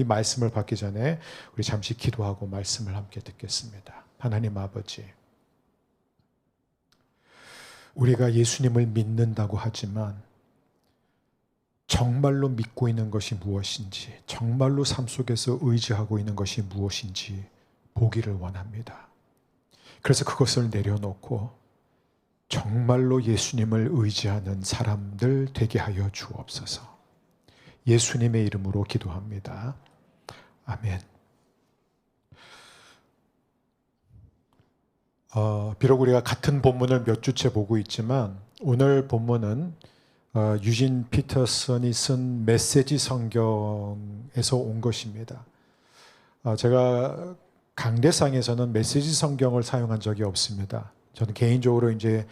이 말씀을 받기 전에 우리 잠시 기도하고 말씀을 함께 듣겠습니다. 하나님 아버지, 우리가 예수님을 믿는다고 하지만 정말로 믿고 있는 것이 무엇인지, 정말로 삶 속에서 의지하고 있는 것이 무엇인지 보기를 원합니다. 그래서 그것을 내려놓고 정말로 예수님을 의지하는 사람들 되게 하여 주옵소서. 예수님의 이름으로 기도합니다. 아멘. 비록 우리가 같은 본문을 몇 주째 보고 있지만 오늘 본문은 유진 피터슨이 쓴 메시지 성경에서 온 것입니다. 제가 강대상에서는 메시지 성경을 사용한 적이 없습니다. 저는 개인적으로 이제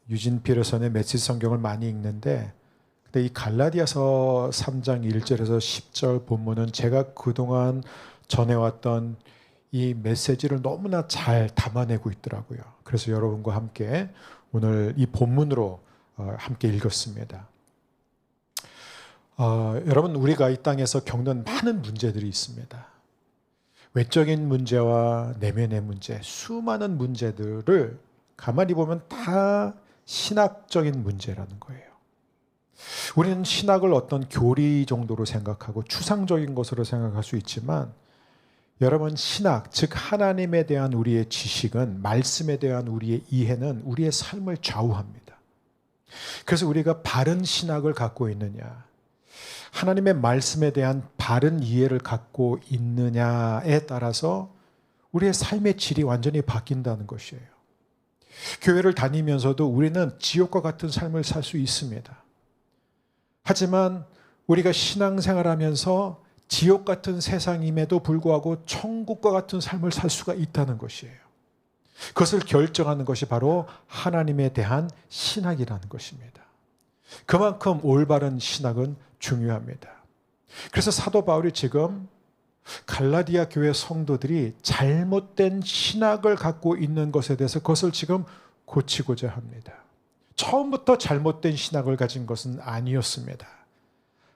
유진 피터슨의 메시지 성경을 많이 읽는데, 근데 이 갈라디아서 3장 1절에서 10절 본문은 제가 그동안 전해왔던 이 메시지를 너무나 잘 담아내고 있더라고요. 그래서 여러분과 함께 오늘 이 본문으로 함께 읽었습니다. 여러분, 우리가 이 땅에서 겪는 많은 문제들이 있습니다. 외적인 문제와 내면의 문제, 수많은 문제들을 가만히 보면 다 신학적인 문제라는 거예요. 우리는 신학을 어떤 교리 정도로 생각하고 추상적인 것으로 생각할 수 있지만, 여러분, 신학, 즉 하나님에 대한 우리의 지식은, 말씀에 대한 우리의 이해는 우리의 삶을 좌우합니다. 그래서 우리가 바른 신학을 갖고 있느냐, 하나님의 말씀에 대한 바른 이해를 갖고 있느냐에 따라서 우리의 삶의 질이 완전히 바뀐다는 것이에요. 교회를 다니면서도 우리는 지옥과 같은 삶을 살 수 있습니다. 하지만 우리가 신앙생활하면서 지옥 같은 세상임에도 불구하고 천국과 같은 삶을 살 수가 있다는 것이에요. 그것을 결정하는 것이 바로 하나님에 대한 신학이라는 것입니다. 그만큼 올바른 신학은 중요합니다. 그래서 사도 바울이 지금 갈라디아 교회 성도들이 잘못된 신학을 갖고 있는 것에 대해서 그것을 지금 고치고자 합니다. 처음부터 잘못된 신학을 가진 것은 아니었습니다.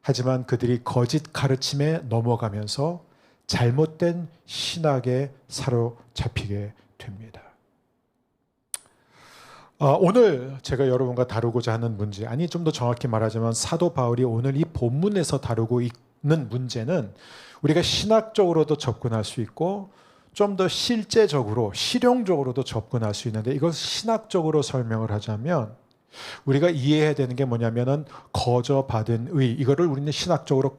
하지만 그들이 거짓 가르침에 넘어가면서 잘못된 신학에 사로잡히게 됩니다. 오늘 제가 여러분과 다루고자 하는 문제, 아니 좀 더 정확히 말하자면 사도 바울이 오늘 이 본문에서 다루고 있는 문제는 우리가 신학적으로도 접근할 수 있고 좀 더 실제적으로, 실용적으로도 접근할 수 있는데, 이것을 신학적으로 설명을 하자면 우리가 이해해야 되는 게 뭐냐면은 거저받은 의, 이거를 우리는 신학적으로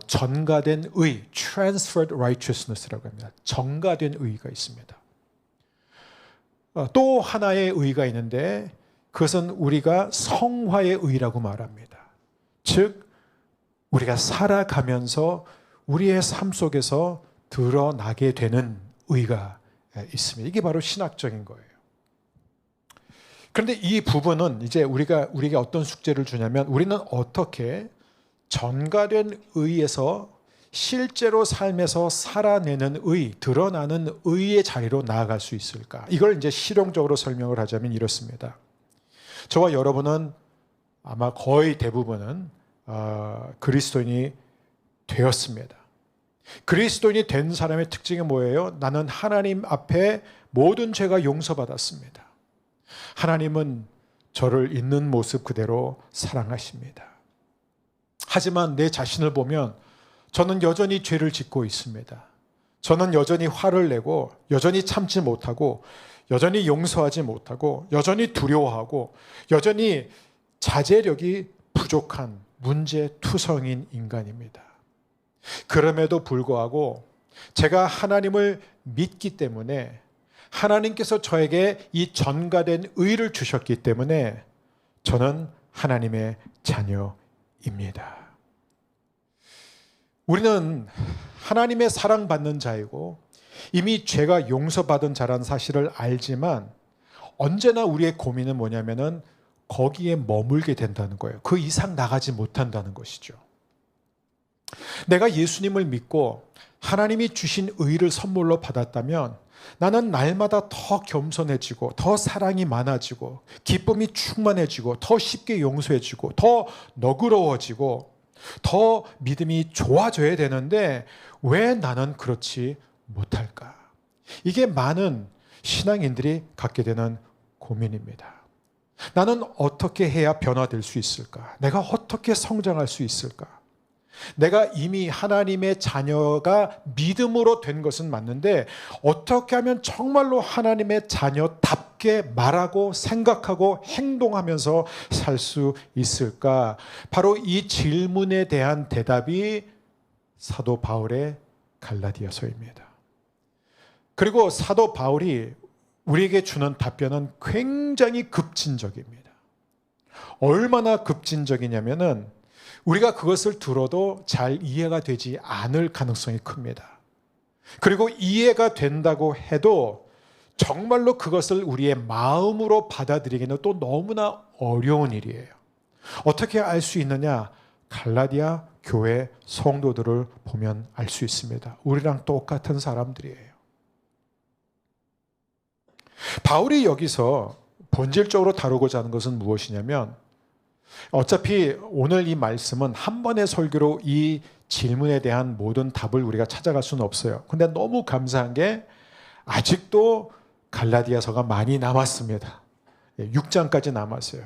전가된 의, transferred righteousness라고 합니다. 전가된 의가 있습니다. 또 하나의 의가 있는데 그것은 우리가 성화의 의라고 말합니다. 즉 우리가 살아가면서 우리의 삶 속에서 드러나게 되는 의가 있습니다. 이게 바로 신학적인 거예요. 그런데 이 부분은 이제 우리에게 어떤 숙제를 주냐면, 우리는 어떻게 전가된 의에서 실제로 삶에서 살아내는 의, 드러나는 의의 자리로 나아갈 수 있을까? 이걸 이제 실용적으로 설명을 하자면 이렇습니다. 저와 여러분은 아마 거의 대부분은 그리스도인이 되었습니다. 그리스도인이 된 사람의 특징이 뭐예요? 나는 하나님 앞에 모든 죄가 용서받았습니다. 하나님은 저를 있는 모습 그대로 사랑하십니다. 하지만 내 자신을 보면 저는 여전히 죄를 짓고 있습니다. 저는 여전히 화를 내고, 여전히 참지 못하고, 여전히 용서하지 못하고, 여전히 두려워하고, 여전히 자제력이 부족한 문제투성인 인간입니다. 그럼에도 불구하고 제가 하나님을 믿기 때문에, 하나님께서 저에게 이 전가된 의를 주셨기 때문에 저는 하나님의 자녀입니다. 우리는 하나님의 사랑받는 자이고 이미 죄가 용서받은 자라는 사실을 알지만, 언제나 우리의 고민은 뭐냐면은 거기에 머물게 된다는 거예요. 그 이상 나가지 못한다는 것이죠. 내가 예수님을 믿고 하나님이 주신 의를 선물로 받았다면 나는 날마다 더 겸손해지고, 더 사랑이 많아지고, 기쁨이 충만해지고, 더 쉽게 용서해지고, 더 너그러워지고, 더 믿음이 좋아져야 되는데 왜 나는 그렇지 못할까? 이게 많은 신앙인들이 갖게 되는 고민입니다. 나는 어떻게 해야 변화될 수 있을까? 내가 어떻게 성장할 수 있을까? 내가 이미 하나님의 자녀가 믿음으로 된 것은 맞는데 어떻게 하면 정말로 하나님의 자녀답게 말하고 생각하고 행동하면서 살 수 있을까? 바로 이 질문에 대한 대답이 사도 바울의 갈라디아서입니다. 그리고 사도 바울이 우리에게 주는 답변은 굉장히 급진적입니다. 얼마나 급진적이냐면은 우리가 그것을 들어도 잘 이해가 되지 않을 가능성이 큽니다. 그리고 이해가 된다고 해도 정말로 그것을 우리의 마음으로 받아들이기는 또 너무나 어려운 일이에요. 어떻게 알 수 있느냐? 갈라디아 교회 성도들을 보면 알 수 있습니다. 우리랑 똑같은 사람들이에요. 바울이 여기서 본질적으로 다루고자 하는 것은 무엇이냐면 어차피 오늘 이 말씀은 한 번의 설교로 이 질문에 대한 모든 답을 우리가 찾아갈 수는 없어요. 근데 너무 감사한 게 아직도 갈라디아서가 많이 남았습니다. 6장까지 남았어요.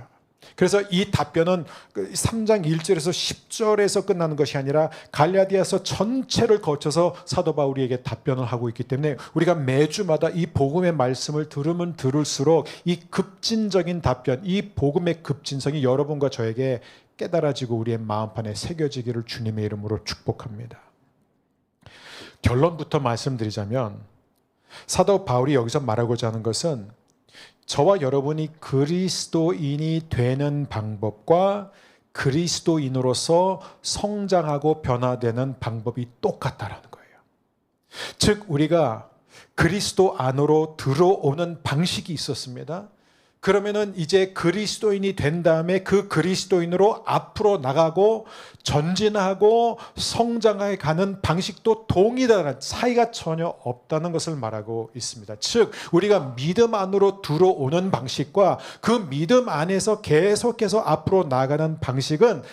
그래서 이 답변은 3장 1절에서 10절에서 끝나는 것이 아니라 갈라디아서 전체를 거쳐서 사도 바울에게 답변을 하고 있기 때문에 우리가 매주마다 이 복음의 말씀을 들으면 들을수록 이 급진적인 답변, 이 복음의 급진성이 여러분과 저에게 깨달아지고 우리의 마음판에 새겨지기를 주님의 이름으로 축복합니다. 결론부터 말씀드리자면 사도 바울이 여기서 말하고자 하는 것은 저와 여러분이 그리스도인이 되는 방법과 그리스도인으로서 성장하고 변화되는 방법이 똑같다라는 거예요. 즉 우리가 그리스도 안으로 들어오는 방식이 있었습니다. 그러면은 이제 그리스도인이 된 다음에 그 그리스도인으로 앞으로 나가고 전진하고 성장해 가는 방식도 동일하다는 차이가 전혀 없다는 것을 말하고 있습니다. 즉 우리가 믿음 안으로 들어오는 방식과 그 믿음 안에서 계속해서 앞으로 나가는 방식은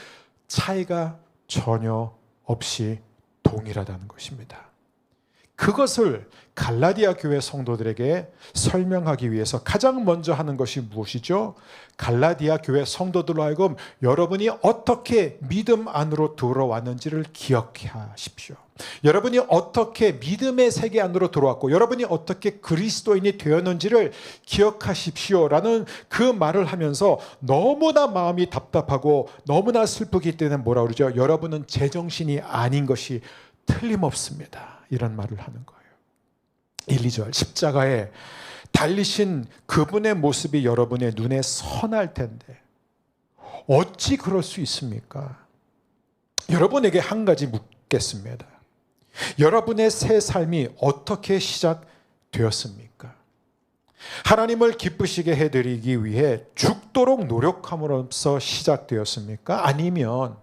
차이가 전혀 없이 동일하다는 것입니다. 그것을 갈라디아 교회 성도들에게 설명하기 위해서 가장 먼저 하는 것이 무엇이죠? 갈라디아 교회 성도들로 하여금 여러분이 어떻게 믿음 안으로 들어왔는지를 기억하십시오. 여러분이 어떻게 믿음의 세계 안으로 들어왔고 여러분이 어떻게 그리스도인이 되었는지를 기억하십시오라는 그 말을 하면서 너무나 마음이 답답하고 너무나 슬프기 때문에 뭐라 그러죠? 여러분은 제정신이 아닌 것이 틀림없습니다. 이런 말을 하는 거예요. 1, 2절 십자가에 달리신 그분의 모습이 여러분의 눈에 선할 텐데 어찌 그럴 수 있습니까? 여러분에게 한 가지 묻겠습니다. 여러분의 새 삶이 어떻게 시작되었습니까? 하나님을 기쁘시게 해드리기 위해 죽도록 노력함으로써 시작되었습니까? 아니면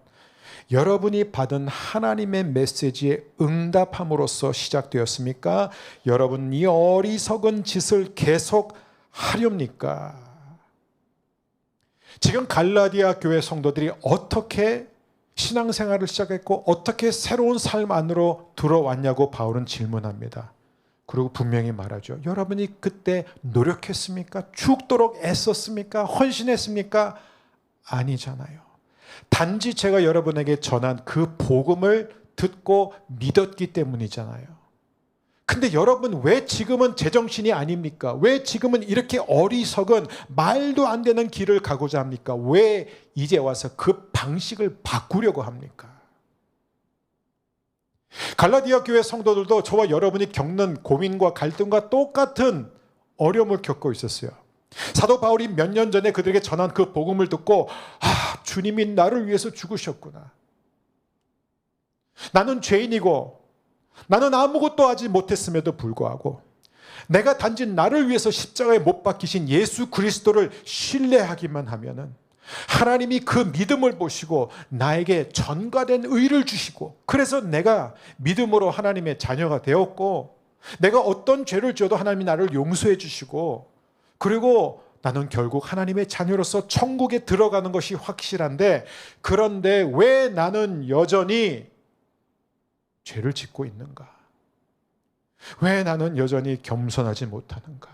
여러분이 받은 하나님의 메시지에 응답함으로써 시작되었습니까? 여러분 이 어리석은 짓을 계속 하렵니까? 지금 갈라디아 교회 성도들이 어떻게 신앙생활을 시작했고 어떻게 새로운 삶 안으로 들어왔냐고 바울은 질문합니다. 그리고 분명히 말하죠. 여러분이 그때 노력했습니까? 죽도록 애썼습니까? 헌신했습니까? 아니잖아요. 단지 제가 여러분에게 전한 그 복음을 듣고 믿었기 때문이잖아요. 근데 여러분 왜 지금은 제정신이 아닙니까? 왜 지금은 이렇게 어리석은 말도 안 되는 길을 가고자 합니까? 왜 이제 와서 그 방식을 바꾸려고 합니까? 갈라디아 교회 성도들도 저와 여러분이 겪는 고민과 갈등과 똑같은 어려움을 겪고 있었어요. 사도 바울이 몇 년 전에 그들에게 전한 그 복음을 듣고 주님이 나를 위해서 죽으셨구나. 나는 죄인이고 나는 아무것도 하지 못했음에도 불구하고 내가 단지 나를 위해서 십자가에 못 박히신 예수 그리스도를 신뢰하기만 하면은 하나님이 그 믿음을 보시고 나에게 전가된 의를 주시고 그래서 내가 믿음으로 하나님의 자녀가 되었고 내가 어떤 죄를 지어도 하나님이 나를 용서해 주시고 그리고 나는 결국 하나님의 자녀로서 천국에 들어가는 것이 확실한데, 그런데 왜 나는 여전히 죄를 짓고 있는가? 왜 나는 여전히 겸손하지 못하는가?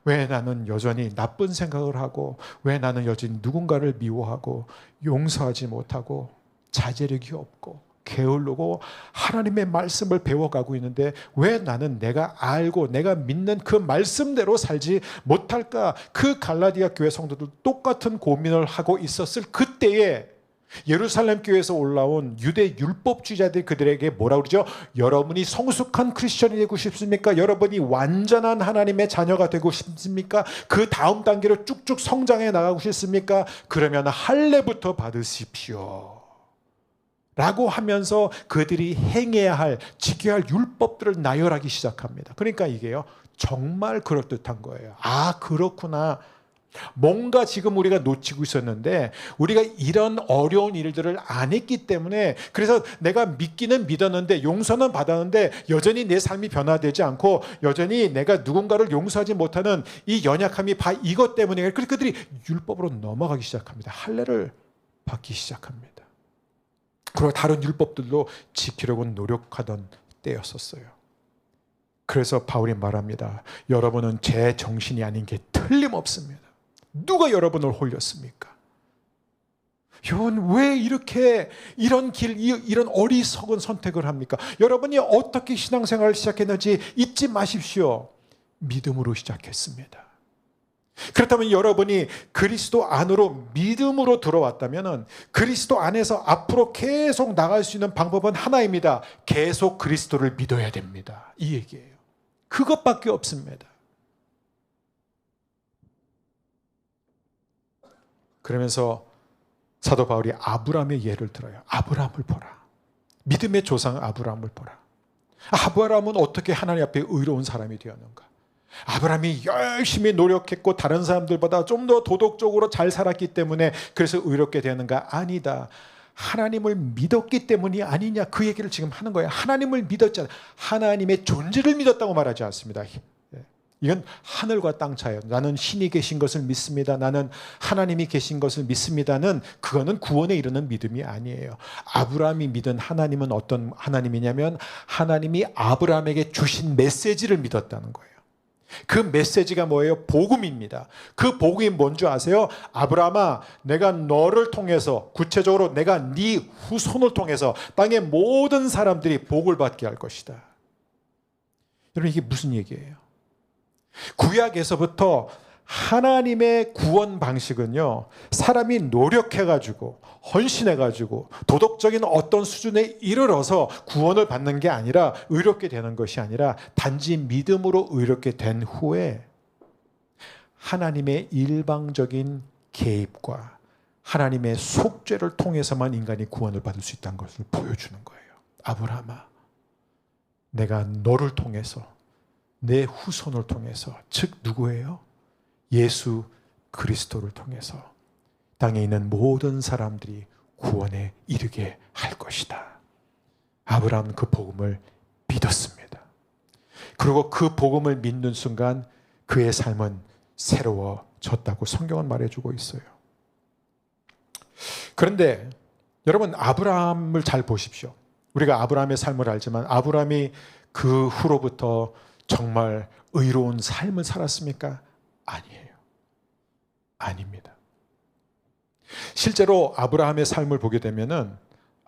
왜 나는 여전히 나쁜 생각을 하고, 왜 나는 여전히 누군가를 미워하고 용서하지 못하고 자제력이 없고 게을르고 하나님의 말씀을 배워가고 있는데, 왜 나는 내가 알고 내가 믿는 그 말씀대로 살지 못할까? 그 갈라디아 교회 성도들 똑같은 고민을 하고 있었을 그때에 예루살렘 교회에서 올라온 유대 율법주의자들이 그들에게 뭐라고 그러죠? 여러분이 성숙한 크리스천이 되고 싶습니까? 여러분이 완전한 하나님의 자녀가 되고 싶습니까? 그 다음 단계로 쭉쭉 성장해 나가고 싶습니까? 그러면 할례부터 받으십시오 라고 하면서 그들이 행해야 할, 지켜야 할 율법들을 나열하기 시작합니다. 그러니까 이게요, 정말 그럴듯한 거예요. 아, 그렇구나. 뭔가 지금 우리가 놓치고 있었는데, 우리가 이런 어려운 일들을 안 했기 때문에, 그래서 내가 믿기는 믿었는데 용서는 받았는데 여전히 내 삶이 변화되지 않고 여전히 내가 누군가를 용서하지 못하는 이 연약함이 이것 때문에, 그래서 그들이 율법으로 넘어가기 시작합니다. 할례를 받기 시작합니다. 그리고 다른 율법들도 지키려고 노력하던 때였었어요. 그래서 바울이 말합니다. 여러분은 제 정신이 아닌 게 틀림없습니다. 누가 여러분을 홀렸습니까? 여러분 왜 이렇게 이런 어리석은 선택을 합니까? 여러분이 어떻게 신앙생활을 시작했는지 잊지 마십시오. 믿음으로 시작했습니다. 그렇다면 여러분이 그리스도 안으로 믿음으로 들어왔다면 그리스도 안에서 앞으로 계속 나갈 수 있는 방법은 하나입니다. 계속 그리스도를 믿어야 됩니다. 이 얘기예요. 그것밖에 없습니다. 그러면서 사도 바울이 아브라함의 예를 들어요. 아브라함을 보라. 믿음의 조상 아브라함을 보라. 아브라함은 어떻게 하나님 앞에 의로운 사람이 되었는가? 아브라함이 열심히 노력했고 다른 사람들보다 좀 더 도덕적으로 잘 살았기 때문에 그래서 의롭게 되었는가? 아니다. 하나님을 믿었기 때문이 아니냐, 그 얘기를 지금 하는 거예요. 하나님을 믿었잖아요. 하나님의 존재를 믿었다고 말하지 않습니다. 이건 하늘과 땅 차이예요. 나는 신이 계신 것을 믿습니다. 나는 하나님이 계신 것을 믿습니다는, 그거는 구원에 이르는 믿음이 아니에요. 아브라함이 믿은 하나님은 어떤 하나님이냐면 하나님이 아브라함에게 주신 메시지를 믿었다는 거예요. 그 메시지가 뭐예요? 복음입니다. 그 복음이 뭔지 아세요? 아브라함아, 내가 너를 통해서, 구체적으로 내가 네 후손을 통해서 땅의 모든 사람들이 복을 받게 할 것이다. 여러분, 이게 무슨 얘기예요? 구약에서부터 하나님의 구원 방식은요, 사람이 노력해가지고 헌신해가지고 도덕적인 어떤 수준에 이르러서 구원을 받는 게 아니라, 의롭게 되는 것이 아니라 단지 믿음으로 의롭게 된 후에 하나님의 일방적인 개입과 하나님의 속죄를 통해서만 인간이 구원을 받을 수 있다는 것을 보여주는 거예요. 아브라함아, 내가 너를 통해서, 내 후손을 통해서, 즉 누구예요? 예수 그리스도를 통해서 땅에 있는 모든 사람들이 구원에 이르게 할 것이다. 아브라함은 그 복음을 믿었습니다. 그리고 그 복음을 믿는 순간 그의 삶은 새로워졌다고 성경은 말해주고 있어요. 그런데 여러분, 아브라함을 잘 보십시오. 우리가 아브라함의 삶을 알지만 아브라함이 그 후로부터 정말 의로운 삶을 살았습니까? 아니에요. 아닙니다. 실제로 아브라함의 삶을 보게 되면은,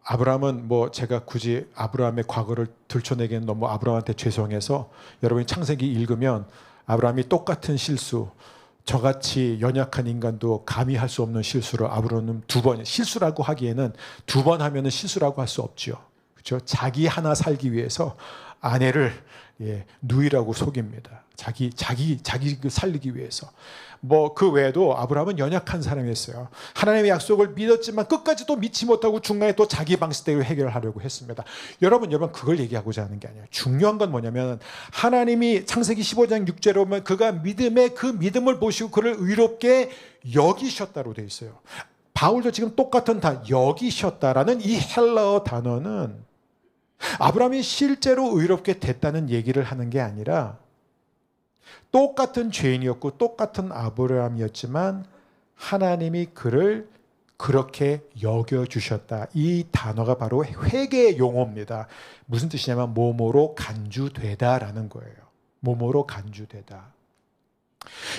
아브라함은 제가 굳이 아브라함의 과거를 들춰내기는 너무 아브라함한테 죄송해서, 여러분이 창세기 읽으면 아브라함이 똑같은 실수, 저같이 연약한 인간도 감히 할 수 없는 실수를 아브라함은 2번, 실수라고 하기에는 2번 하면은 실수라고 할 수 없죠. 그렇죠? 자기 하나 살기 위해서 아내를 누이라고 속입니다. 자기 살리기 위해서. 그 외에도 아브라함은 연약한 사람이었어요. 하나님의 약속을 믿었지만 끝까지 또 믿지 못하고 중간에 또 자기 방식대로 해결하려고 했습니다. 여러분 그걸 얘기하고자 하는 게 아니에요. 중요한 건 뭐냐면, 하나님이 창세기 15장 6절에 보면 그가 믿음에 그 믿음을 보시고 그를 의롭게 여기셨다로 되어 있어요. 바울도 지금 똑같은 여기셨다라는 이 헬라어 단어는 아브라함이 실제로 의롭게 됐다는 얘기를 하는 게 아니라, 똑같은 죄인이었고 똑같은 아브라함이었지만 하나님이 그를 그렇게 여겨주셨다. 이 단어가 바로 회개의 용어입니다. 무슨 뜻이냐면 몸으로 간주되다라는 거예요. 몸으로 간주되다.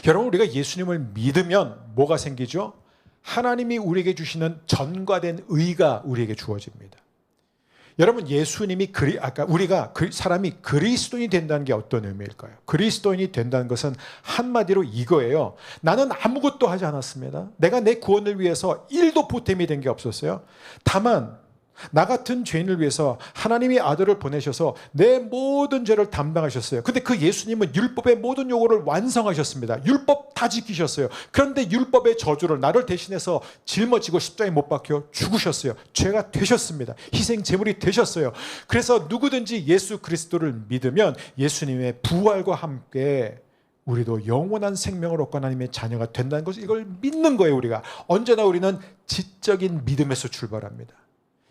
여러분, 우리가 예수님을 믿으면 뭐가 생기죠? 하나님이 우리에게 주시는 전과된 의가 우리에게 주어집니다. 여러분, 예수님이 우리가 사람이 그리스도인이 된다는 게 어떤 의미일까요? 그리스도인이 된다는 것은 한마디로 이거예요. 나는 아무것도 하지 않았습니다. 내가 내 구원을 위해서 1도 보탬이 된 게 없었어요. 다만 나 같은 죄인을 위해서 하나님이 아들을 보내셔서 내 모든 죄를 담당하셨어요. 근데 그 예수님은 율법의 모든 요구를 완성하셨습니다. 율법 다 지키셨어요. 그런데 율법의 저주를 나를 대신해서 짊어지고 십자가에 못 박혀 죽으셨어요. 죄가 되셨습니다. 희생 제물이 되셨어요. 그래서 누구든지 예수 그리스도를 믿으면 예수님의 부활과 함께 우리도 영원한 생명을 얻고 하나님의 자녀가 된다는 것을, 이걸 믿는 거예요. 우리가 언제나 우리는 지적인 믿음에서 출발합니다.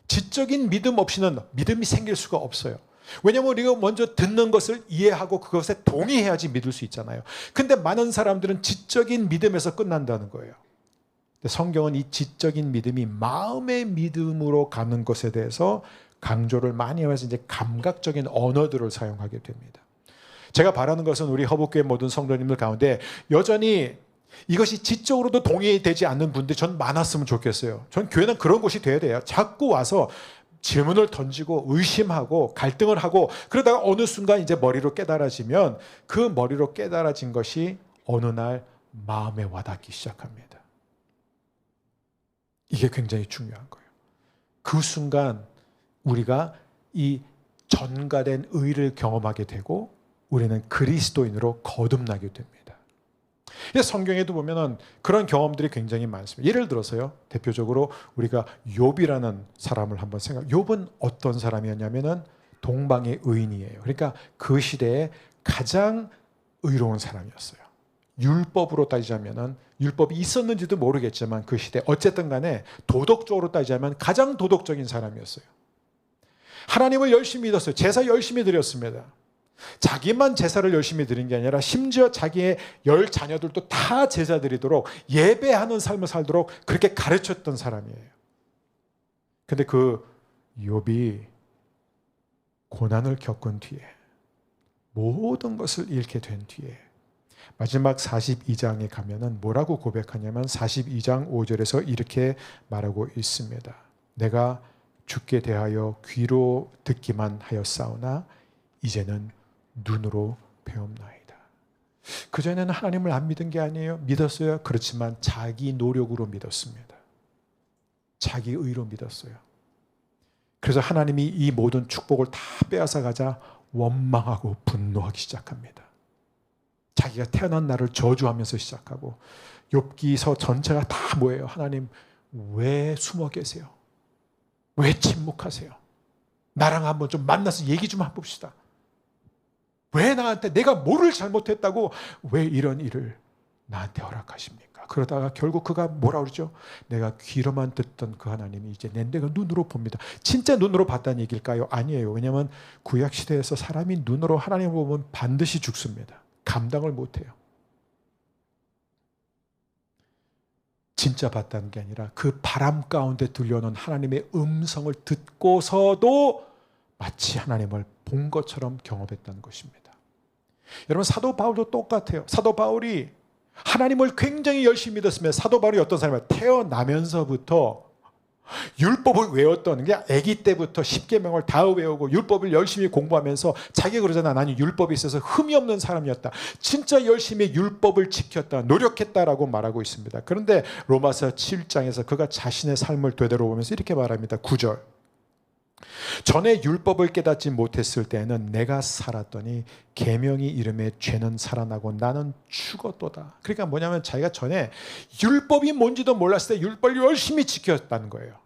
지적인 믿음 없이는 믿음이 생길 수가 없어요. 왜냐하면 우리가 먼저 듣는 것을 이해하고 그것에 동의해야지 믿을 수 있잖아요. 근데 많은 사람들은 지적인 믿음에서 끝난다는 거예요. 근데 성경은 이 지적인 믿음이 마음의 믿음으로 가는 것에 대해서 강조를 많이 하면서 이제 감각적인 언어들을 사용하게 됩니다. 제가 바라는 것은 우리 허복교회 모든 성도님들 가운데 여전히 이것이 지적으로도 동의되지 않는 분들이 전 많았으면 좋겠어요. 전 교회는 그런 곳이 돼야 돼요. 자꾸 와서 질문을 던지고 의심하고 갈등을 하고 그러다가 어느 순간 이제 머리로 깨달아지면 그 머리로 깨달아진 것이 어느 날 마음에 와닿기 시작합니다. 이게 굉장히 중요한 거예요. 그 순간 우리가 이 전가된 의를 경험하게 되고 우리는 그리스도인으로 거듭나게 됩니다. 성경에도 보면은 그런 경험들이 굉장히 많습니다. 예를 들어서요, 대표적으로 우리가 욥이라는 사람을 한번 욥은 어떤 사람이었냐면은 동방의 의인이에요. 그러니까 그 시대에 가장 의로운 사람이었어요. 율법으로 따지자면은, 율법이 있었는지도 모르겠지만 그 시대 어쨌든 간에 도덕적으로 따지자면 가장 도덕적인 사람이었어요. 하나님을 열심히 믿었어요. 제사 열심히 드렸습니다. 자기만 제사를 열심히 드린 게 아니라 심지어 자기의 10 자녀들도 다 제사 드리도록 예배하는 삶을 살도록 그렇게 가르쳤던 사람이에요. 근데 그 욥이 고난을 겪은 뒤에, 모든 것을 잃게 된 뒤에 마지막 42장에 가면은 뭐라고 고백하냐면 42장 5절에서 이렇게 말하고 있습니다. 내가 주께 대하여 귀로 듣기만 하였사오나 이제는 눈으로 배움나이다. 그전에는 하나님을 안 믿은 게 아니에요. 믿었어요. 그렇지만 자기 노력으로 믿었습니다. 자기 의로 믿었어요. 그래서 하나님이 이 모든 축복을 다 빼앗아 가자 원망하고 분노하기 시작합니다. 자기가 태어난 날을 저주하면서 시작하고, 욥기서 전체가 다 뭐예요? 하나님 왜 숨어 계세요? 왜 침묵하세요? 나랑 한번 좀 만나서 얘기 좀 해봅시다. 왜 나한테, 내가 뭐를 잘못했다고 왜 이런 일을 나한테 허락하십니까? 그러다가 결국 그가 뭐라 그러죠? 내가 귀로만 듣던 그 하나님이 이제 내가 눈으로 봅니다. 진짜 눈으로 봤다는 얘기일까요? 아니에요. 왜냐하면 구약시대에서 사람이 눈으로 하나님을 보면 반드시 죽습니다. 감당을 못해요. 진짜 봤다는 게 아니라 그 바람 가운데 들려오는 하나님의 음성을 듣고서도 마치 하나님을 본 것처럼 경험했다는 것입니다. 여러분, 사도 바울도 똑같아요. 사도 바울이 하나님을 굉장히 열심히 믿었으면, 사도 바울이 어떤 사람이에요? 태어나면서부터 율법을 외웠던 게, 아기 때부터 십계명을 다 외우고 율법을 열심히 공부하면서 자기가 그러잖아. 나는 율법에 있어서 흠이 없는 사람이었다. 진짜 열심히 율법을 지켰다. 노력했다라고 말하고 있습니다. 그런데 로마서 7장에서 그가 자신의 삶을 되돌아보면서 이렇게 말합니다. 9절. 전에 율법을 깨닫지 못했을 때에는 내가 살았더니 계명이 이름에 죄는 살아나고 나는 죽었도다. 그러니까 뭐냐면 자기가 전에 율법이 뭔지도 몰랐을 때 율법을 열심히 지켰다는 거예요.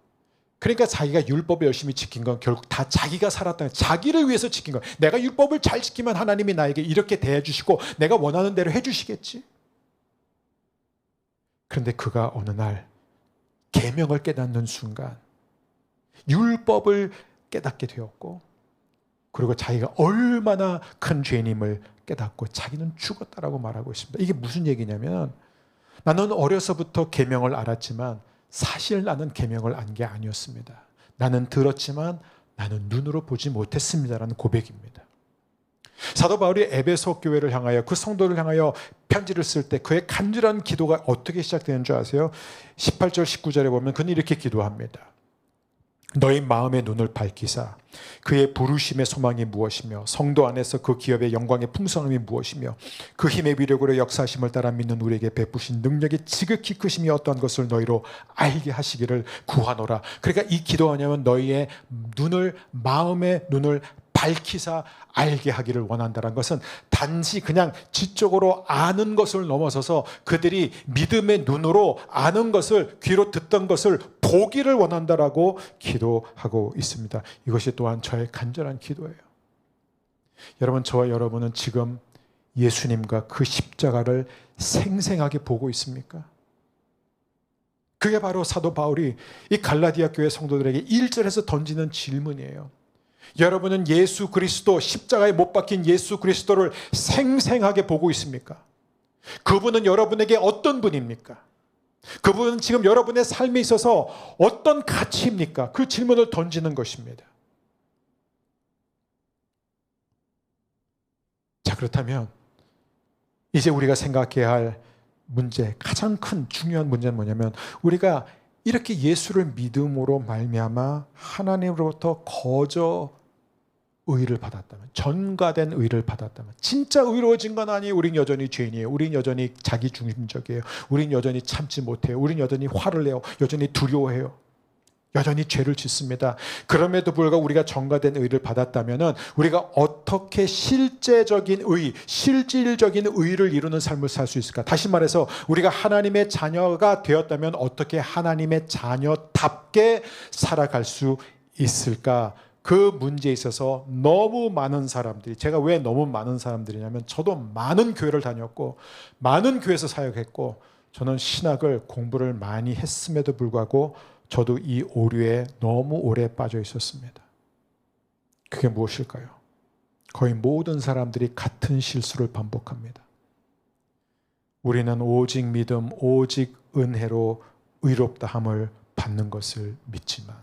그러니까 자기가 율법을 열심히 지킨 건 결국 다 자기가 살았다는, 자기를 위해서 지킨 거예요. 내가 율법을 잘 지키면 하나님이 나에게 이렇게 대해주시고 내가 원하는 대로 해주시겠지. 그런데 그가 어느 날 계명을 깨닫는 순간 율법을 깨닫게 되었고, 그리고 자기가 얼마나 큰 죄인임을 깨닫고 자기는 죽었다라고 말하고 있습니다. 이게 무슨 얘기냐면, 나는 어려서부터 계명을 알았지만 사실 나는 계명을 안 게 아니었습니다. 나는 들었지만 나는 눈으로 보지 못했습니다라는 고백입니다. 사도 바울이 에베소 교회를 향하여, 그 성도를 향하여 편지를 쓸 때 그의 간절한 기도가 어떻게 시작되는 줄 아세요? 18절 19절에 보면 그는 이렇게 기도합니다. 너희 마음의 눈을 밝히사 그의 부르심의 소망이 무엇이며 성도 안에서 그 기업의 영광의 풍성함이 무엇이며 그 힘의 위력으로 역사하심을 따라 믿는 우리에게 베푸신 능력의 지극히 크심이 어떠한 것을 너희로 알게 하시기를 구하노라. 그러니까 이 기도하냐면 너희의 눈을, 마음의 눈을 밝히사 알게 하기를 원한다는 것은 단지 그냥 지적으로 아는 것을 넘어서서 그들이 믿음의 눈으로 아는 것을, 귀로 듣던 것을 보기를 원한다라고 기도하고 있습니다. 이것이 또한 저의 간절한 기도예요. 여러분, 저와 여러분은 지금 예수님과 그 십자가를 생생하게 보고 있습니까? 그게 바로 사도 바울이 이 갈라디아 교회 성도들에게 1절에서 던지는 질문이에요. 여러분은 예수 그리스도, 십자가에 못 박힌 예수 그리스도를 생생하게 보고 있습니까? 그분은 여러분에게 어떤 분입니까? 그분은 지금 여러분의 삶에 있어서 어떤 가치입니까? 그 질문을 던지는 것입니다. 자, 그렇다면 이제 우리가 생각해야 할 문제, 가장 큰 중요한 문제는 뭐냐면, 우리가 이렇게 예수를 믿음으로 말미암아 하나님으로부터 거저 의를 받았다면, 전가된 의를 받았다면, 진짜 의로워진 건 아니에요. 우린 여전히 죄인이에요. 우린 여전히 자기중심적이에요. 우린 여전히 참지 못해요. 우린 여전히 화를 내요. 여전히 두려워해요. 여전히 죄를 짓습니다. 그럼에도 불구하고 우리가 전가된 의를 받았다면 우리가 어떻게 실제적인 의, 실질적인 의를 이루는 삶을 살 수 있을까? 다시 말해서 우리가 하나님의 자녀가 되었다면 어떻게 하나님의 자녀답게 살아갈 수 있을까? 그 문제에 있어서 너무 많은 사람들이, 제가 왜 너무 많은 사람들이냐면, 저도 많은 교회를 다녔고 많은 교회에서 사역했고 저는 신학을 공부를 많이 했음에도 불구하고 저도 이 오류에 너무 오래 빠져 있었습니다. 그게 무엇일까요? 거의 모든 사람들이 같은 실수를 반복합니다. 우리는 오직 믿음, 오직 은혜로 의롭다함을 받는 것을 믿지만,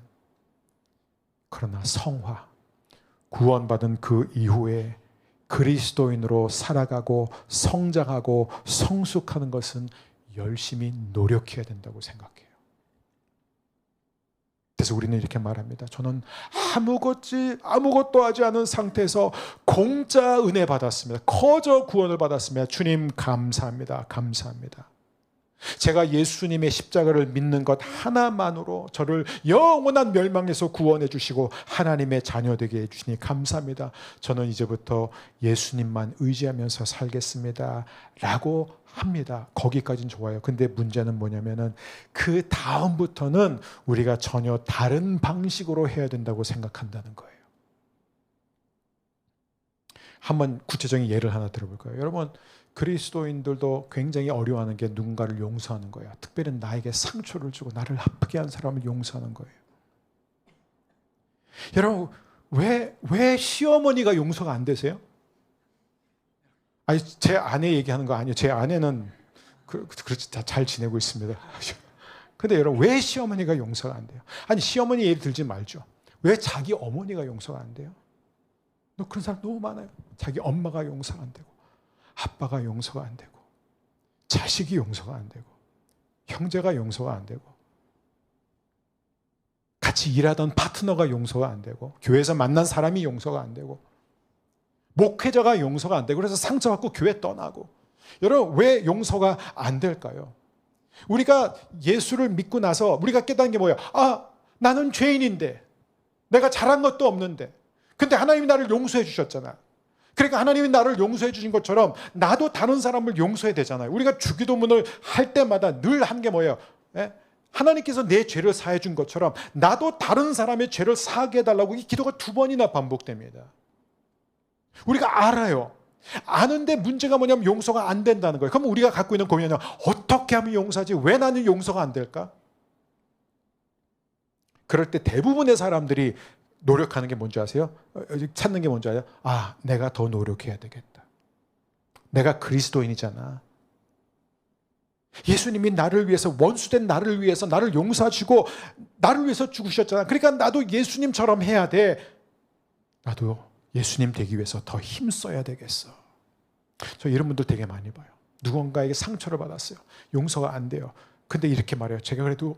그러나 성화, 구원받은 그 이후에 그리스도인으로 살아가고 성장하고 성숙하는 것은 열심히 노력해야 된다고 생각해요. 그래서 우리는 이렇게 말합니다. 저는 아무것도 하지 않은 상태에서 공짜 은혜 받았습니다. 거저 구원을 받았습니다. 주님 감사합니다. 감사합니다. 제가 예수님의 십자가를 믿는 것 하나만으로 저를 영원한 멸망에서 구원해 주시고 하나님의 자녀 되게 해주시니 감사합니다. 저는 이제부터 예수님만 의지하면서 살겠습니다 라고 합니다. 거기까지는 좋아요. 근데 문제는 뭐냐면은 그 다음부터는 우리가 전혀 다른 방식으로 해야 된다고 생각한다는 거예요. 한번 구체적인 예를 하나 들어볼까요? 여러분, 그리스도인들도 굉장히 어려워하는 게 누군가를 용서하는 거예요. 특별히 나에게 상처를 주고 나를 아프게 한 사람을 용서하는 거예요. 여러분, 왜 시어머니가 용서가 안 되세요? 아니, 제 아내 얘기하는 거 아니에요. 제 아내는 그렇지, 다 잘 지내고 있습니다. 근데 여러분, 왜 시어머니가 용서가 안 돼요? 아니, 시어머니 예를 들지 말죠. 왜 자기 어머니가 용서가 안 돼요? 그런 사람 너무 많아요. 자기 엄마가 용서가 안 되고, 아빠가 용서가 안 되고, 자식이 용서가 안 되고, 형제가 용서가 안 되고, 같이 일하던 파트너가 용서가 안 되고, 교회에서 만난 사람이 용서가 안 되고, 목회자가 용서가 안 되고, 그래서 상처받고 교회 떠나고. 여러분, 왜 용서가 안 될까요? 우리가 예수를 믿고 나서 우리가 깨닫는 게 뭐예요? 나는 죄인인데, 내가 잘한 것도 없는데, 근데 하나님이 나를 용서해 주셨잖아. 그러니까 하나님이 나를 용서해 주신 것처럼 나도 다른 사람을 용서해야 되잖아요. 우리가 주기도문을 할 때마다 늘 한 게 뭐예요? 하나님께서 내 죄를 사해 준 것처럼 나도 다른 사람의 죄를 사하게 해달라고 이 기도가 2번이나 반복됩니다. 우리가 알아요. 아는데 문제가 뭐냐면 용서가 안 된다는 거예요. 그럼 우리가 갖고 있는 고민은 어떻게 하면 용서하지? 왜 나는 용서가 안 될까? 그럴 때 대부분의 사람들이 노력하는 게 뭔지 아세요? 찾는 게 뭔지 알아요? 아, 내가 더 노력해야 되겠다. 내가 그리스도인이잖아. 예수님이 나를 위해서, 원수된 나를 위해서 나를 용서하시고 나를 위해서 죽으셨잖아. 그러니까 나도 예수님처럼 해야 돼. 나도 예수님 되기 위해서 더 힘써야 되겠어. 저 이런 분들 되게 많이 봐요. 누군가에게 상처를 받았어요. 용서가 안 돼요. 근데 이렇게 말해요. 제가 그래도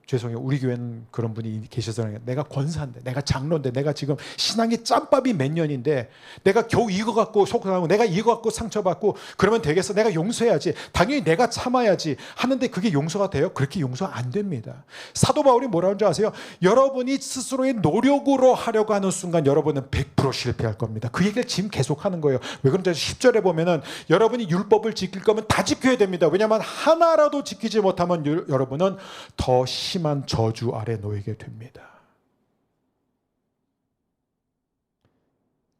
죄송해요. 우리 교회는 그런 분이 계셔서 내가 권사인데, 내가 장로인데, 내가 지금 신앙의 짬밥이 몇 년인데 내가 겨우 이거 갖고 속상하고 내가 이거 갖고 상처받고 그러면 되겠어? 내가 용서해야지. 당연히 내가 참아야지 하는데 그게 용서가 돼요? 그렇게 용서 안 됩니다. 사도 바울이 뭐라는 줄 아세요? 여러분이 스스로의 노력으로 하려고 하는 순간 여러분은 100% 실패할 겁니다. 그 얘기를 지금 계속하는 거예요. 왜 그런지 10절에 보면은 여러분이 율법을 지킬 거면 다 지켜야 됩니다. 왜냐하면 하나라도 지키지 못하면 여러분은 더 심한 저주 아래 놓이게 됩니다.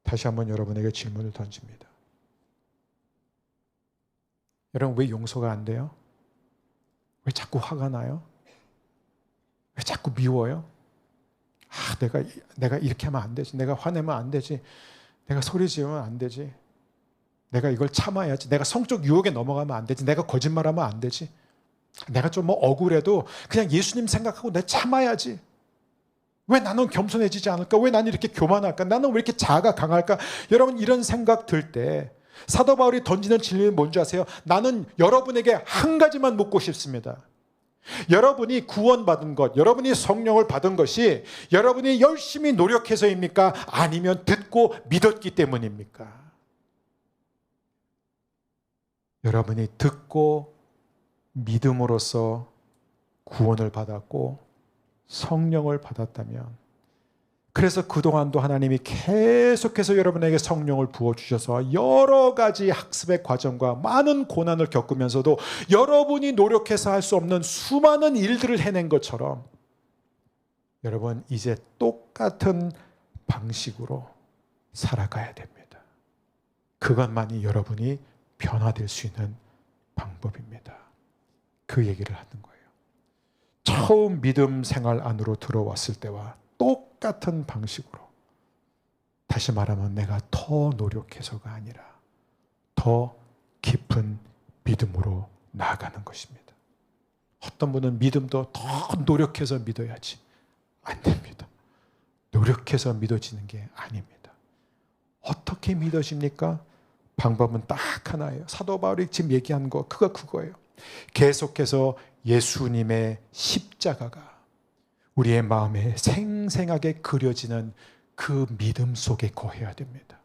다시 한번 여러분에게 질문을 던집니다. 여러분, 왜 용서가 안 돼요? 왜 자꾸 화가 나요? 왜 자꾸 미워요? 아, 내가 이렇게 하면 안 되지. 내가 화내면 안 되지. 내가 소리 지르면 안 되지. 내가 이걸 참아야지. 내가 성적 유혹에 넘어가면 안 되지. 내가 거짓말하면 안 되지. 내가 좀 억울해도 그냥 예수님 생각하고 내가 참아야지. 왜 나는 겸손해지지 않을까? 왜 나는 이렇게 교만할까? 나는 왜 이렇게 자아가 강할까? 여러분, 이런 생각 들 때 사도 바울이 던지는 진리는 뭔지 아세요? 나는 여러분에게 한 가지만 묻고 싶습니다. 여러분이 구원받은 것, 여러분이 성령을 받은 것이 여러분이 열심히 노력해서입니까? 아니면 듣고 믿었기 때문입니까? 여러분이 듣고 믿음으로써 구원을 받았고 성령을 받았다면, 그래서 그동안도 하나님이 계속해서 여러분에게 성령을 부어주셔서 여러 가지 학습의 과정과 많은 고난을 겪으면서도 여러분이 노력해서 할 수 없는 수많은 일들을 해낸 것처럼 여러분 이제 똑같은 방식으로 살아가야 됩니다. 그것만이 여러분이 변화될 수 있는 방법입니다. 그 얘기를 하는 거예요. 처음 믿음 생활 안으로 들어왔을 때와 똑같은 방식으로, 다시 말하면 내가 더 노력해서가 아니라 더 깊은 믿음으로 나아가는 것입니다. 어떤 분은 믿음도 더 노력해서 믿어야지. 안 됩니다. 노력해서 믿어지는 게 아닙니다. 어떻게 믿어집니까? 방법은 딱 하나예요. 사도 바울이 지금 얘기한 거 그거예요. 계속해서 예수님의 십자가가 우리의 마음에 생생하게 그려지는 그 믿음 속에 거해야 됩니다.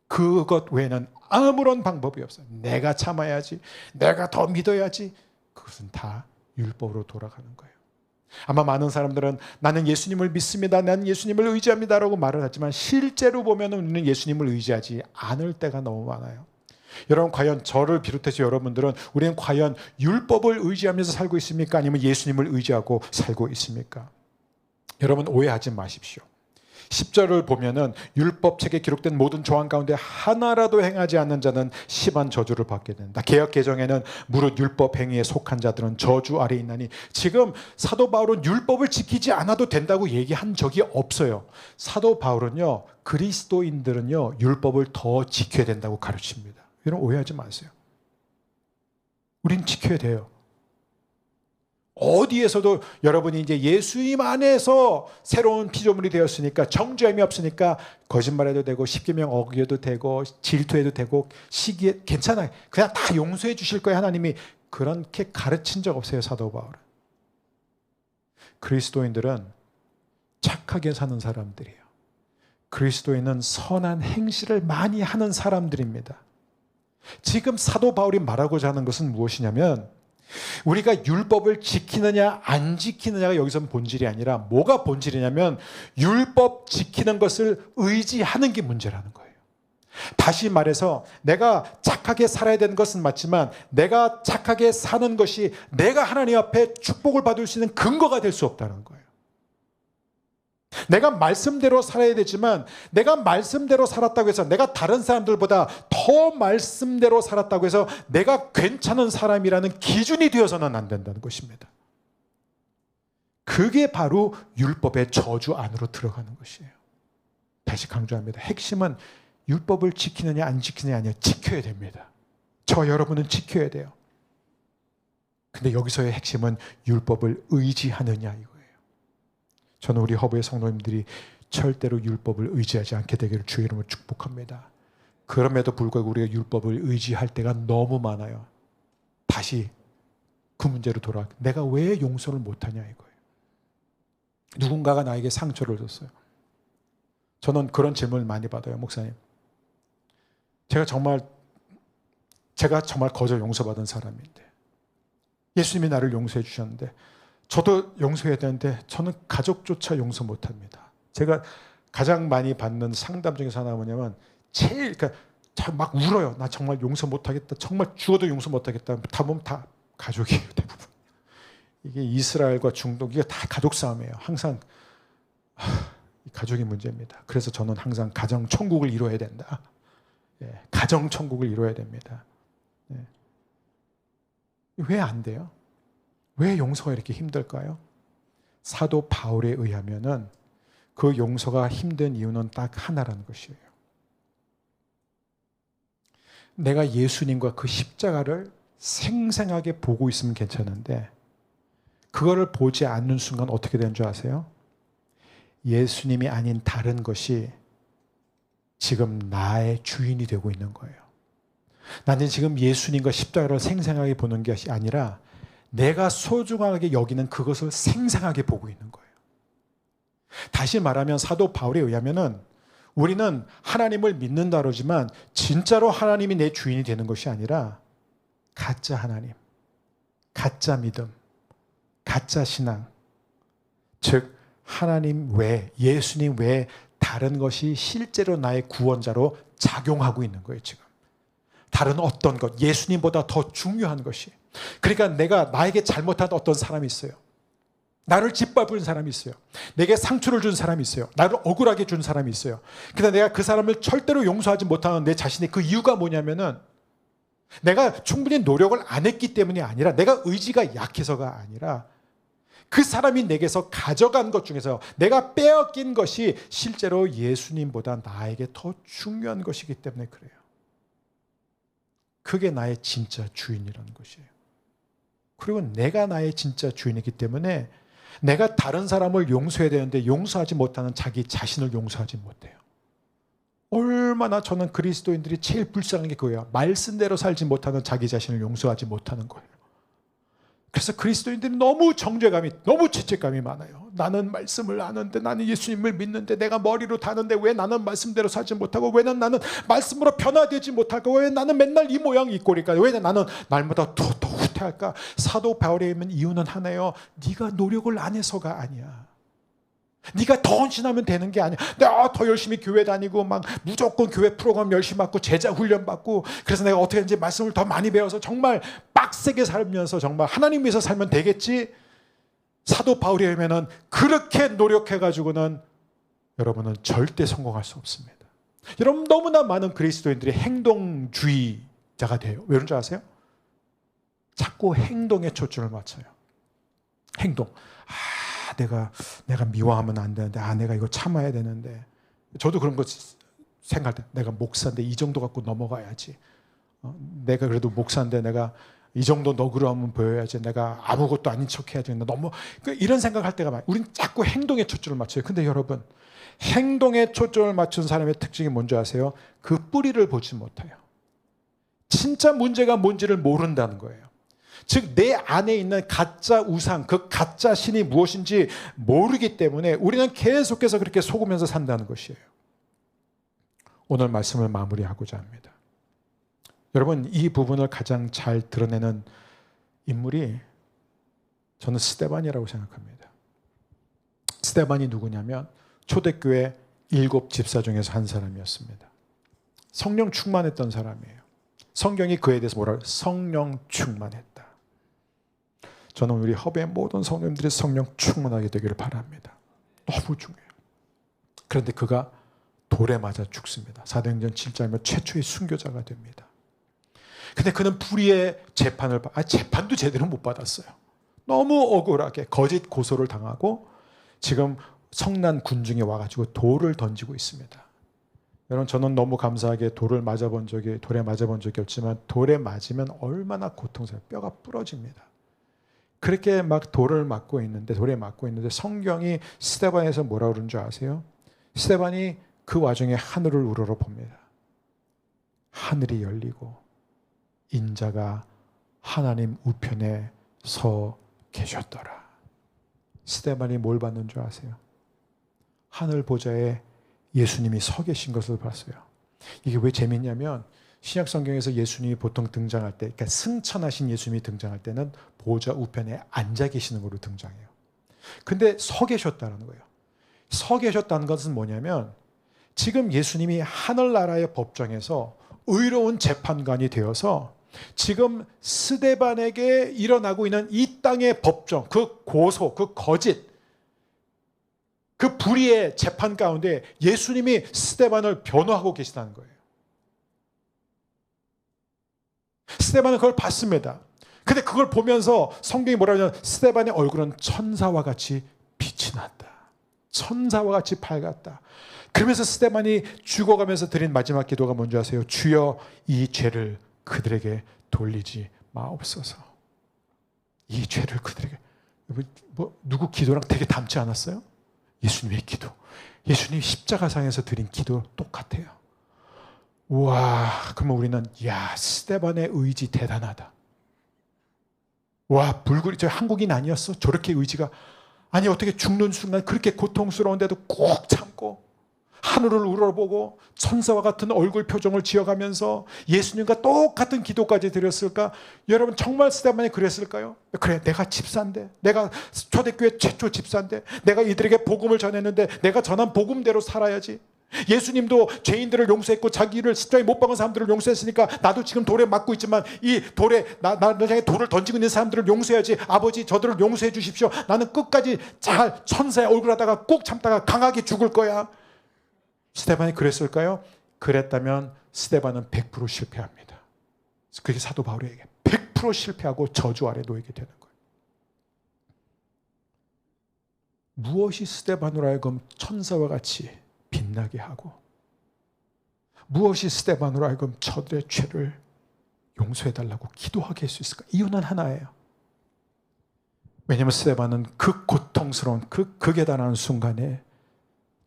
그것 외에는 아무런 방법이 없어요. 내가 참아야지, 내가 더 믿어야지. 그것은 다 율법으로 돌아가는 거예요. 아마 많은 사람들은 나는 예수님을 믿습니다, 나는 예수님을 의지합니다 라고 말을 하지만 실제로 보면 우리는 예수님을 의지하지 않을 때가 너무 많아요. 여러분, 과연 저를 비롯해서 여러분들은 우리는 과연 율법을 의지하면서 살고 있습니까? 아니면 예수님을 의지하고 살고 있습니까? 여러분, 오해하지 마십시오. 10절을 보면은 율법책에 기록된 모든 조항 가운데 하나라도 행하지 않는 자는 심한 저주를 받게 된다. 개역 개정에는 무릇 율법 행위에 속한 자들은 저주 아래 있나니, 지금 사도 바울은 율법을 지키지 않아도 된다고 얘기한 적이 없어요. 사도 바울은요, 그리스도인들은요 율법을 더 지켜야 된다고 가르칩니다. 여러분, 오해하지 마세요. 우린 지켜야 돼요. 어디에서도 여러분이 이제 예수님 안에서 새로운 피조물이 되었으니까, 정죄함이 없으니까 거짓말해도 되고 십계명 어겨도 되고 질투해도 되고 시기에 괜찮아요. 그냥 다 용서해 주실 거예요. 하나님이 그렇게 가르친 적 없어요. 사도 바울은. 그리스도인들은 착하게 사는 사람들이에요. 그리스도인은 선한 행실을 많이 하는 사람들입니다. 지금 사도 바울이 말하고자 하는 것은 무엇이냐면, 우리가 율법을 지키느냐 안 지키느냐가 여기서는 본질이 아니라, 뭐가 본질이냐면 율법 지키는 것을 의지하는 게 문제라는 거예요. 다시 말해서 내가 착하게 살아야 되는 것은 맞지만 내가 착하게 사는 것이 내가 하나님 앞에 축복을 받을 수 있는 근거가 될 수 없다는 거예요. 내가 말씀대로 살아야 되지만 내가 말씀대로 살았다고 해서, 내가 다른 사람들보다 더 말씀대로 살았다고 해서 내가 괜찮은 사람이라는 기준이 되어서는 안 된다는 것입니다. 그게 바로 율법의 저주 안으로 들어가는 것이에요. 다시 강조합니다. 핵심은 율법을 지키느냐 안 지키느냐 아니에요. 지켜야 됩니다. 저 여러분은 지켜야 돼요. 근데 여기서의 핵심은 율법을 의지하느냐 이거예요. 저는 우리 허브의 성도님들이 절대로 율법을 의지하지 않게 되기를 주의 이름으로 축복합니다. 그럼에도 불구하고 우리가 율법을 의지할 때가 너무 많아요. 다시 그 문제로 돌아가. 내가 왜 용서를 못하냐 이거예요. 누군가가 나에게 상처를 줬어요. 저는 그런 질문을 많이 받아요. 목사님, 제가 정말 거저 용서받은 사람인데 예수님이 나를 용서해 주셨는데 저도 용서해야 되는데 저는 가족조차 용서 못합니다. 제가 가장 많이 받는 상담 중에서 하나가 뭐냐면 그러니까 막 울어요. 나 정말 용서 못하겠다. 정말 죽어도 용서 못하겠다. 다 보면 다 가족이에요. 대부분. 이게 이스라엘과 중동 이게 다 가족 싸움이에요. 항상 가족이 문제입니다. 그래서 저는 항상 가정 천국을 이루어야 된다. 가정 천국을 이루어야 됩니다. 왜 안 돼요? 왜 용서가 이렇게 힘들까요? 사도 바울에 의하면은 그 용서가 힘든 이유는 딱 하나라는 것이에요. 내가 예수님과 그 십자가를 생생하게 보고 있으면 괜찮은데 그거를 보지 않는 순간 어떻게 되는 줄 아세요? 예수님이 아닌 다른 것이 지금 나의 주인이 되고 있는 거예요. 나는 지금 예수님과 십자가를 생생하게 보는 것이 아니라 내가 소중하게 여기는 그것을 생생하게 보고 있는 거예요. 다시 말하면 사도 바울에 의하면은 우리는 하나님을 믿는다 그러지만 진짜로 하나님이 내 주인이 되는 것이 아니라 가짜 하나님, 가짜 믿음, 가짜 신앙, 즉 하나님 외, 예수님 외에 다른 것이 실제로 나의 구원자로 작용하고 있는 거예요. 지금 다른 어떤 것, 예수님보다 더 중요한 것이. 그러니까 나에게 잘못한 어떤 사람이 있어요. 나를 짓밟은 사람이 있어요. 내게 상처를 준 사람이 있어요. 나를 억울하게 준 사람이 있어요. 근데 내가 그 사람을 절대로 용서하지 못하는 내 자신의 그 이유가 뭐냐면은 내가 충분히 노력을 안 했기 때문이 아니라 내가 의지가 약해서가 아니라 그 사람이 내게서 가져간 것 중에서 내가 빼앗긴 것이 실제로 예수님보다 나에게 더 중요한 것이기 때문에 그래요. 그게 나의 진짜 주인이라는 것이에요. 그리고 내가 나의 진짜 주인이기 때문에 내가 다른 사람을 용서해야 되는데 용서하지 못하는 자기 자신을 용서하지 못해요. 얼마나 저는 그리스도인들이 제일 불쌍한 게 그거예요. 말씀대로 살지 못하는 자기 자신을 용서하지 못하는 거예요. 그래서 그리스도인들이 너무 정죄감이, 너무 죄책감이 많아요. 나는 말씀을 아는데, 나는 예수님을 믿는데, 내가 머리로 다는데 왜 나는 말씀대로 살지 못하고, 왜 나는 말씀으로 변화되지 못할까, 왜 나는 맨날 이 모양 이 꼴일까, 왜 나는 날마다 더 후퇴할까. 사도 바울에 있는 이유는 하나예요. 네가 노력을 안 해서가 아니야. 네가 더 헌신하면 되는 게 아니야. 내가 더 열심히 교회 다니고 막 무조건 교회 프로그램 열심히 받고 제자 훈련 받고 그래서 내가 어떻게 하는지 말씀을 더 많이 배워서 정말 빡세게 살면서 정말 하나님 위해서 살면 되겠지. 사도 바울에 의하면 그렇게 노력해가지고는 여러분은 절대 성공할 수 없습니다. 여러분 너무나 많은 그리스도인들이 행동주의자가 돼요. 왜 그런 줄 아세요? 자꾸 행동에 초점을 맞춰요. 행동. 내가 미워하면 안 되는데, 내가 이거 참아야 되는데. 저도 그런 거 생각할 때, 내가 목사인데 이 정도 갖고 넘어가야지. 내가 그래도 목사인데 내가 이 정도 너그러움은 보여야지. 내가 아무것도 아닌 척 해야지. 너무 이런 생각할 때가 많아요. 우린 자꾸 행동에 초점을 맞춰요. 근데 여러분, 행동에 초점을 맞춘 사람의 특징이 뭔지 아세요? 그 뿌리를 보지 못해요. 진짜 문제가 뭔지를 모른다는 거예요. 즉 내 안에 있는 가짜 우상, 그 가짜 신이 무엇인지 모르기 때문에 우리는 계속해서 그렇게 속으면서 산다는 것이에요. 오늘 말씀을 마무리하고자 합니다. 여러분 이 부분을 가장 잘 드러내는 인물이 저는 스데반이라고 생각합니다. 스데반이 누구냐면 초대교회 7 집사 중에서 한 사람이었습니다. 성령 충만했던 사람이에요. 성경이 그에 대해서 뭐라고 해요? 성령 충만했다. 저는 우리 허브의 모든 성도님들이 성령 충만하게 되기를 바랍니다. 너무 중요해요. 그런데 그가 돌에 맞아 죽습니다. 사도행전 7장이면 최초의 순교자가 됩니다. 근데 그는 불의의 재판도 제대로 못 받았어요. 너무 억울하게 거짓 고소를 당하고 지금 성난 군중에 와가지고 돌을 던지고 있습니다. 여러분, 저는 너무 감사하게 돌에 맞아본 적이 없지만 돌에 맞으면 얼마나 고통스러워요. 뼈가 부러집니다. 그렇게 막 돌에 맞고 있는데 성경이 스데반에서 뭐라 그러는 줄 아세요? 스데반이 그 와중에 하늘을 우러러 봅니다. 하늘이 열리고 인자가 하나님 우편에 서 계셨더라. 스데반이 뭘 봤는 줄 아세요? 하늘 보좌에 예수님이 서 계신 것을 봤어요. 이게 왜 재밌냐면 신약 성경에서 예수님이 보통 등장할 때, 그러니까 승천하신 예수님이 등장할 때는 보좌 우편에 앉아 계시는 걸로 등장해요. 근데 서 계셨다는 거예요. 서 계셨다는 것은 뭐냐면 지금 예수님이 하늘나라의 법정에서 의로운 재판관이 되어서 지금 스데반에게 일어나고 있는 이 땅의 법정, 그 고소, 그 거짓, 그 불의의 재판 가운데 예수님이 스데반을 변호하고 계시다는 거예요. 스데반은 그걸 봤습니다. 근데 그걸 보면서 성경이 뭐라고 하냐면 스데반의 얼굴은 천사와 같이 빛이 났다. 천사와 같이 밝았다. 그러면서 스데반이 죽어가면서 드린 마지막 기도가 뭔지 아세요? 주여 이 죄를 그들에게 돌리지 마옵소서. 이 죄를 그들에게. 누구 기도랑 되게 닮지 않았어요? 예수님의 기도. 예수님이 십자가상에서 드린 기도 똑같아요. 와, 그러면 우리는 스데반의 의지 대단하다. 와, 저 한국인 아니었어? 저렇게 의지가. 아니, 어떻게 죽는 순간 그렇게 고통스러운데도 꾹 참고 하늘을 우러보고 천사와 같은 얼굴 표정을 지어가면서 예수님과 똑같은 기도까지 드렸을까? 여러분, 정말 스데반이 그랬을까요? 그래, 내가 집사인데, 내가 초대교회 최초 집사인데, 내가 이들에게 복음을 전했는데 내가 전한 복음대로 살아야지. 예수님도 죄인들을 용서했고 자기를 십자가에 못 박은 사람들을 용서했으니까 나도 지금 돌에 맞고 있지만 이 돌에 나를 향해 돌을 던지고 있는 사람들을 용서해야지. 아버지, 저들을 용서해 주십시오. 나는 끝까지 잘 천사의 얼굴 하다가 꾹 참다가 강하게 죽을 거야. 스데반이 그랬을까요? 그랬다면 스데반은 100% 실패합니다. 그게 사도 바울에게 100% 실패하고 저주 아래 놓이게 되는 거예요. 무엇이 스데반으로 하여금 천사와 같이 빛나게 하고, 무엇이 스데반으로 하여금 저들의 죄를 용서해달라고 기도하게 할 수 있을까? 이유는 하나예요. 왜냐하면 스데반은 그 고통스러운 그 극에 달하는 순간에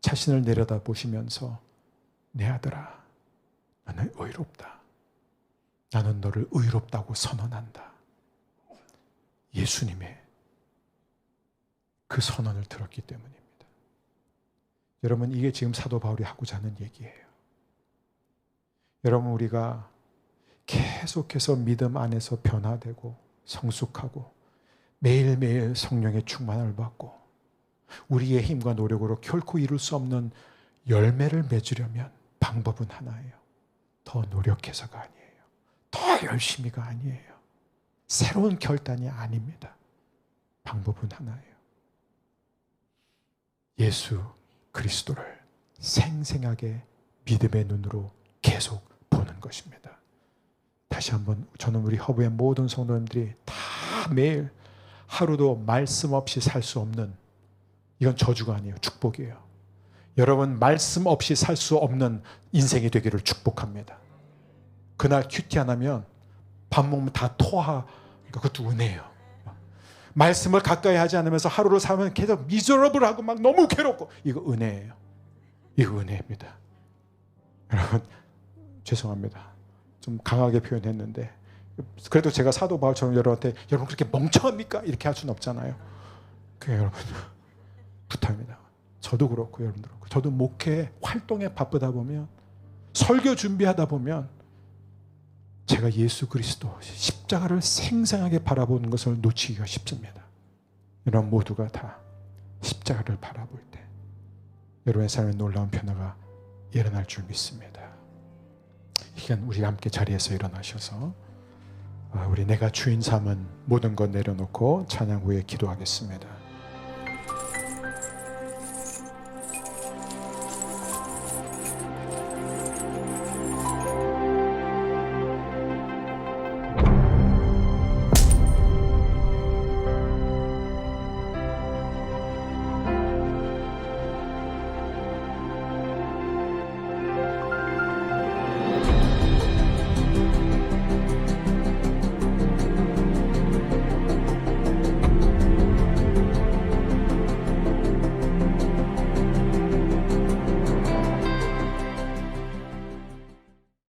자신을 내려다보시면서 내 아들아, 나는 의롭다. 나는 너를 의롭다고 선언한다. 예수님의 그 선언을 들었기 때문입니다. 여러분, 이게 지금 사도 바울이 하고자 하는 얘기예요. 여러분, 우리가 계속해서 믿음 안에서 변화되고 성숙하고 매일매일 성령의 충만을 받고 우리의 힘과 노력으로 결코 이룰 수 없는 열매를 맺으려면 방법은 하나예요. 더 노력해서가 아니에요. 더 열심히가 아니에요. 새로운 결단이 아닙니다. 방법은 하나예요. 예수 그리스도를 생생하게 믿음의 눈으로 계속 보는 것입니다. 다시 한번, 저는 우리 허브의 모든 성도님들이 다 매일 하루도 말씀 없이 살 수 없는, 이건 저주가 아니에요. 축복이에요. 여러분, 말씀 없이 살 수 없는 인생이 되기를 축복합니다. 그날 큐티 안 하면 밥 먹으면 다 토하. 그것도 은혜예요. 말씀을 가까이 하지 않으면서 하루를 살면 계속 미저러블하고 막 너무 괴롭고, 이거 은혜예요. 이거 은혜입니다. 여러분, 죄송합니다. 좀 강하게 표현했는데, 그래도 제가 사도 바울처럼 여러분한테 여러분 그렇게 멍청합니까? 이렇게 할 수는 없잖아요. 그게 여러분 부탁입니다. 저도 그렇고 여러분도 그렇고, 저도 목회 활동에 바쁘다 보면, 설교 준비하다 보면 제가 예수 그리스도 십자가를 생생하게 바라보는 것을 놓치기가 쉽습니다. 여러분 모두가 다 십자가를 바라볼 때 여러분의 삶에 놀라운 변화가 일어날 줄 믿습니다. 이 시간 우리 함께 자리에서 일어나셔서 우리 내가 주인 삼은 모든 것 내려놓고 찬양 후에 기도하겠습니다.